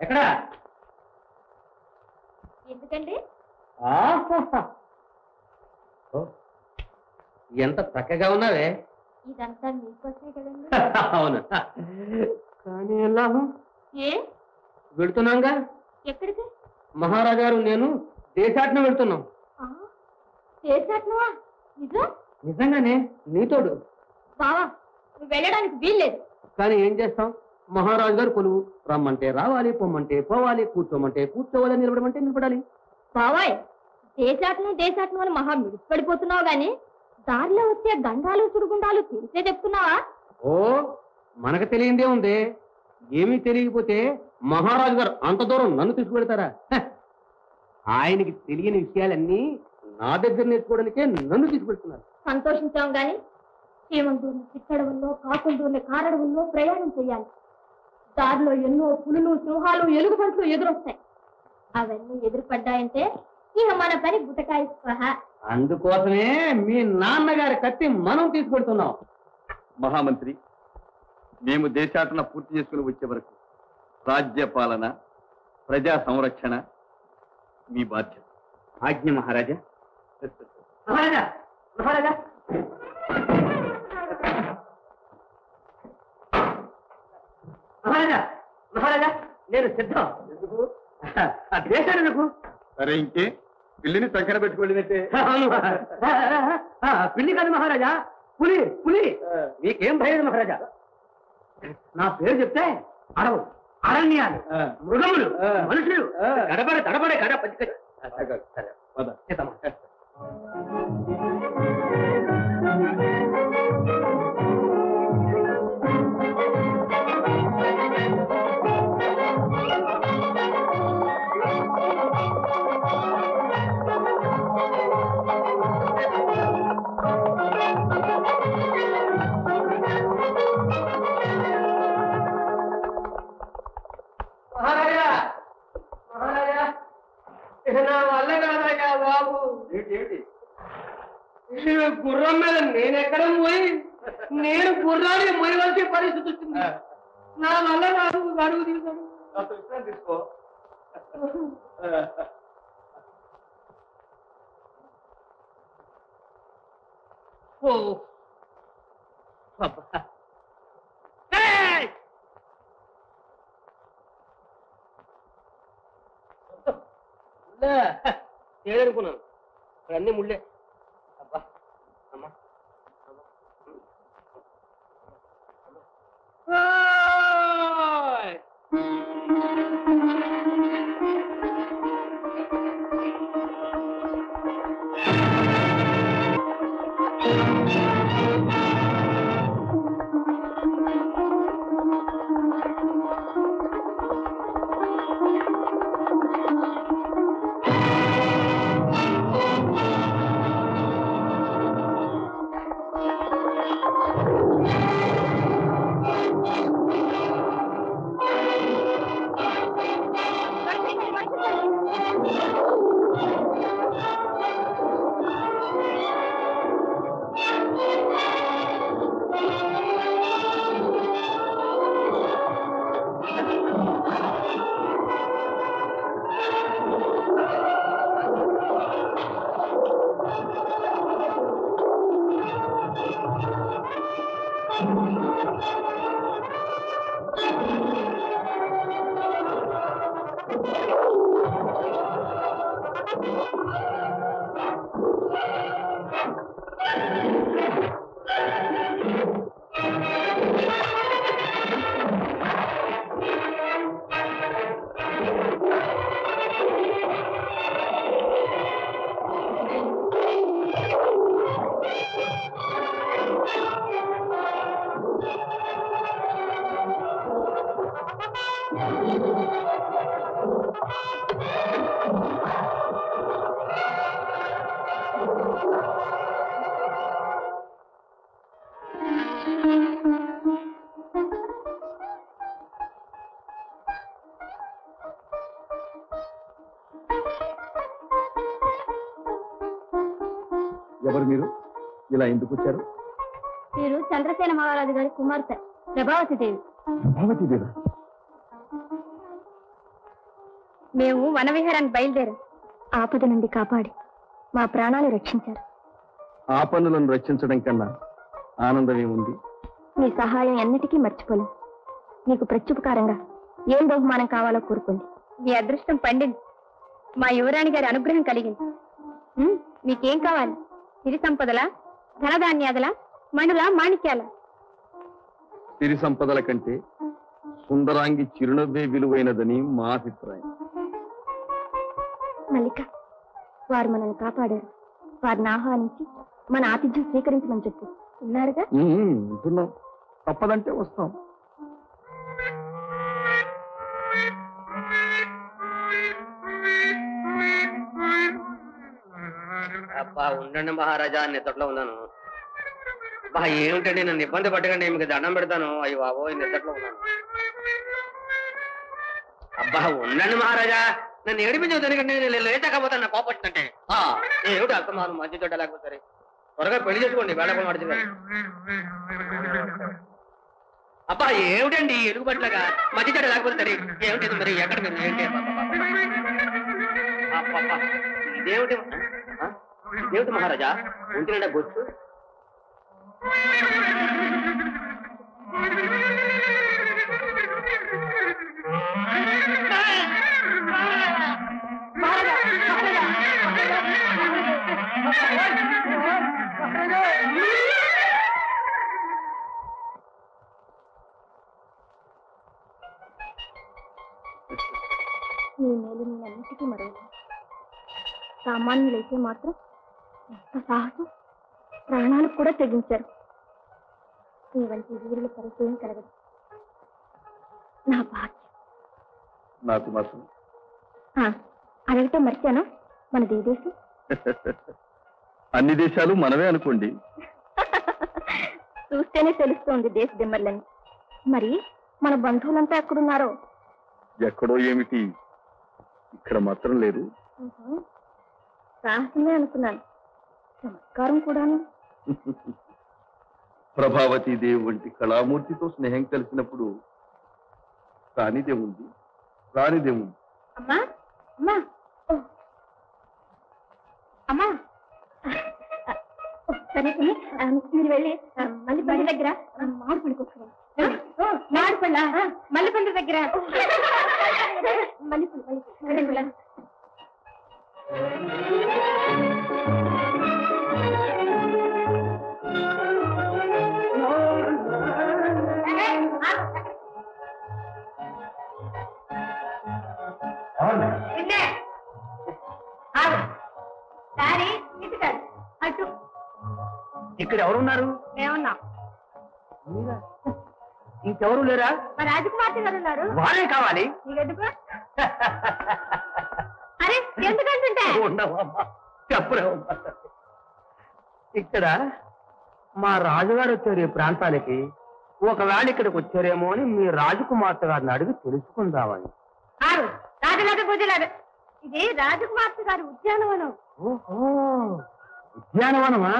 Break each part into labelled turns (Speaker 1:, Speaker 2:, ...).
Speaker 1: ఎక్కడా?
Speaker 2: ఎందుకండి?
Speaker 1: ఎంత చక్కగా ఉన్నావే.
Speaker 2: ఇదంతా మీకోసమే కదండి.
Speaker 1: అవును, కానీ ఎలా
Speaker 2: ఏ
Speaker 1: వెళుతున్నాంగా.
Speaker 2: ఎక్కడికి?
Speaker 1: మహారాజా గారు నేను దేశాటన వెళ్తున్నాం.
Speaker 2: దేశాటనమా? నిజం?
Speaker 1: నిజంగానే, నీతోడు.
Speaker 2: బావా, నువ్వు వెళ్ళడానికి వీల్లేదు.
Speaker 1: కానీ ఏం చేస్తాం, మహారాజు గారు కొలువు. రమ్మంటే రావాలి, పొమ్మంటే పోవాలి, కూర్చోమంటే కూర్చోవాలి, నిలబడమంటే నిలబడాలి.
Speaker 2: బావాయ్, దేశాటనం అని మహా మిడిసిపడిపోతున్నావు గాని దారిలో వచ్చే గండాలు సుడుగుండాలు తెలిసే చెప్తున్నావా?
Speaker 1: ఓ, మనకు తెలియందే ఉంది. ఏమీ తెలియకపోతే మహారాజు గారు అంత దూరం నన్ను తీసుకువెడతారా? ఆయనకి తెలియని విషయాలన్నీ నా దగ్గర నేర్చుకోవడానికే నన్ను తీసుకువెళ్తున్నారు.
Speaker 2: సంతోషించాం గాని చీమందూరిని చిట్టడవుల్లో, కాకుందూరిని కారడవుల్లో ప్రయాణం చేయాలి. దారిలో ఎన్నో పులులు, సింహాలు, ఎలుగుబంట్లు ఎదురొస్తాయి. అవన్నీ ఎదురుపడ్డాయంటే ఇక మన పని గుటకాయ స్పహ.
Speaker 1: అందుకోసమే మీ నాన్నగారి కత్తి మనం తీసుకెడుతున్నాం.
Speaker 3: మహామంత్రి, మేము దేశాటన పూర్తి చేసుకుని వచ్చే వరకు రాజ్య పాలన, ప్రజా సంరక్షణ మీ బాధ్యత.
Speaker 1: ఆజ్ఞ మహారాజా. మహారాజా, మహారాజా, మహారాజా, మహారాజా, నేను సిద్ధం.
Speaker 3: ఎందుకు?
Speaker 1: దేశానికి.
Speaker 3: సరే, ఇంకే పిల్లిని సంకన పెట్టుకోలేదంటే.
Speaker 1: పిల్లి కాదు మహారాజా, పులి. పులి. మీకేం భయం మహారాజా? నా పేరు చెప్తే అడవు, అరణ్యాలు, మృగములు, మనుషులు గడబడ గడబడే గడ పచ్చి. సరే, మహారాజా, మహారాజా, నా వల్ల కాదయ్యా బాబు.
Speaker 3: ఏంటి?
Speaker 1: గుర్రం మీద నేనెక్కడ పోయి నేను గుర్రాన్ని మొయ్యవలసిన పరిస్థితి వచ్చింది. నా వల్ల కాదు. అడుగు తీసుకో.
Speaker 3: తీసుకో.
Speaker 1: చేయనుకున్నాను, అన్నీ ముళ్ళే. అబ్బా, అమ్మా,
Speaker 3: ఎవరు మీరు? ఇలా ఎందుకు వచ్చారు?
Speaker 2: మీరు చంద్రసేన మహారాజు గారి కుమార్తె ప్రభావతి దేవి.
Speaker 3: ప్రభావతి దేవి?
Speaker 2: మేము వనవిహారానికి బయలుదేరాం. ఆపద నుండి కాపాడి మా ప్రాణాలు రక్షించారు.
Speaker 3: ఆ పనులను రక్షించడం కన్నా ఆనందం ఏముంది?
Speaker 2: మీ సహాయం ఎన్నిటికీ మర్చిపోలేం. మీకు ప్రత్యుపకారంగా ఏం బహుమానం కావాలో కోరుకోండి. మీ అదృష్టం పండింది. మా యువరాణి గారి అనుగ్రహం కలిగింది. మీకేం కావాలి? సిరి సంపదల, ధనధాన్యాదల, మణుల, మాణిక్యాల?
Speaker 3: సిరి సంపదల కంటే సుందరాంగి చిరునవ్వే విలువైనదని మా అభిప్రాయం.
Speaker 2: మల్లిక, వారు మనల్ని కాపాడారు. వారిని ఆహ్వానించి మన ఆతిథ్యం స్వీకరించమని చెప్పు. ఉన్నారుగా?
Speaker 3: ఉంటున్నాం. తప్పదంటే వస్తాం.
Speaker 1: అబ్బా ఉండండి మహారాజా, నిద్రలో ఉన్నాను. అబ్బా ఏమిటండి, నన్ను ఇబ్బంది పట్టకండి, మీకు దండం పెడతాను. అయ్యో బాబో, నిద్రలో ఉన్నాను. అబ్బా ఉండండి మహారాజా, నన్ను ఏడిపించదు. ఎందుకంటే నేను లేచకపోతాను, నా కోపం వచ్చిందంటే. ఏమిటి అర్థమాను, మంచి తోట లేకపోతే త్వరగా పెళ్లి చేసుకోండి, వేళకొని పడుతుంది. అబ్బా ఏమిటండి ఎలుగుబట్లగా మధ్య చెడ్డ లేకపోతే సరే. ఏమిటి మరి, ఎక్కడ మీరు ఏంటి? ఇదేమిటి ఇదేమిటి మహారాజా, ఒంటి నిండా బొచ్చు?
Speaker 2: నీ మేలు నేనన్నిటికీ మరవను. సామాన్యులైతే మాత్రం ఎంత సాహసం, ప్రాణాలకు కూడా తెగించారు. నీ వంటి వీరుల పరిచయం కలగదు. నా భాగ్యం.
Speaker 3: నాకు మాత్రం
Speaker 2: అడగటం మర్చాను. మనది దేశం?
Speaker 3: అన్ని దేశాలు మనవే అనుకోండి.
Speaker 2: చూస్తేనే తెలుస్తోంది దేశ దిమ్మర్లని. మరి మన బంధువులంతా ఎక్కడున్నారో?
Speaker 3: ఎక్కడో ఏమిటి, ఇక్కడ మాత్రం లేదు.
Speaker 2: సాహసమే అనుకున్నాను. చమత్కారం కూడాను.
Speaker 3: ప్రభావతి దేవి వంటి కళామూర్తితో స్నేహం కలిసినప్పుడు రానిదేముంది, రానిదేముంది.
Speaker 2: అమ్మా అమ్మా అమ్మా, సరే మీరు వెళ్ళి మల్లిపల్లి దగ్గర మామిడిపండు కొట్టుకోండి. మామిడిపళ్ళ మల్లిపండు దగ్గర మల్లిపల్లి. అటు
Speaker 1: ఇక్కడ ఎవరున్నారు?
Speaker 2: మేమున్నా.
Speaker 1: ఇంకెవరు లేరా?
Speaker 2: మా రాజకుమార్తె గారు ఉన్నారు.
Speaker 1: వాళ్ళే కావాలి.
Speaker 2: నీకెందుకు? అరే ఎందుకంటుంటే
Speaker 1: చెప్పలేవమ్మా. ఇక్కడ మా రాజుగారు వచ్చారు ఈ ప్రాంతానికి. ఒకవేళ ఇక్కడికి వచ్చారేమో అని మీ రాజకుమార్తె గారిని అడిగి తెలుసుకుందామని.
Speaker 2: రాజులాగా పూజలాగా. ఇది రాజకుమార్తె గారి ఉద్యానవనం.
Speaker 1: ఓహో, ఉద్యానవనమా?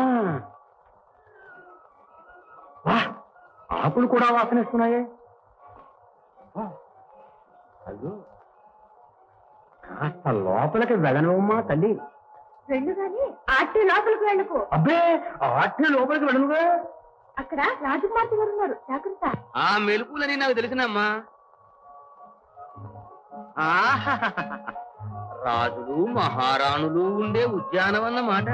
Speaker 1: ఆకులు కూడా వాసనిస్తున్నాయే. అయ్యో, కాస్త లోపలికి వెళ్ళనుమ్మా తల్లి.
Speaker 2: వెళ్ళు గాని ఆర్టీ లోపలికి వెళ్ళకు.
Speaker 1: అబ్బే, ఆర్టీ లోపలికి వెళ్ళనుగా.
Speaker 2: అక్కడ రాజకుమార్తె గారు ఉన్నారు, జాగ్రత్త.
Speaker 1: ఆ మెలుపులని నాకు తెలిసినమ్మా. రాజులు మహారాణులు ఉండే ఉద్యానవన్నమాట.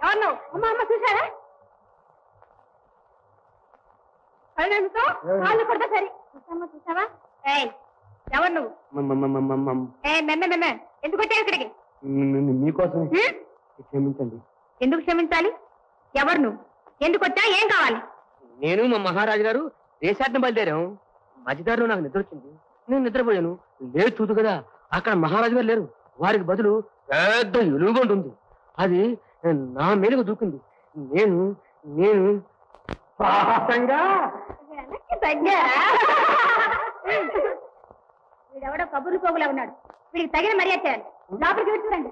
Speaker 2: ఎవరు? అమ్మ అమ్మ చూసారా? కళ్ళతో కాళ్ళు కొడతా సరి. చూసావా? ఎవరు నువ్వు? మెమ్మె ఎందుకు వచ్చావు ఇక్కడికి?
Speaker 1: మీకోసం. క్షమించండి.
Speaker 2: ఎందుకు క్షమించాలి? ఎవరు నువ్వు? ఎందుకు వచ్చా? ఏం కావాలి?
Speaker 1: నేను మా మహారాజు గారు దేశాటన బయలుదేరాం. మధ్యదారిలో నాకు నిద్ర వచ్చింది. నేను నిద్రపోయాను. లేదు చూదు కదా, అక్కడ మహారాజు గారు లేరు. వారికి బదులు పెద్ద ఎలుగుబంటి ఉంది. అది నా మీదకు దూకింది. నేను నేను
Speaker 2: వీడెవడో కబుర్లు పోగులా ఉన్నాడు. వీడికి తగిన మర్యాద చేయాలి. లోపలికి చూడండి.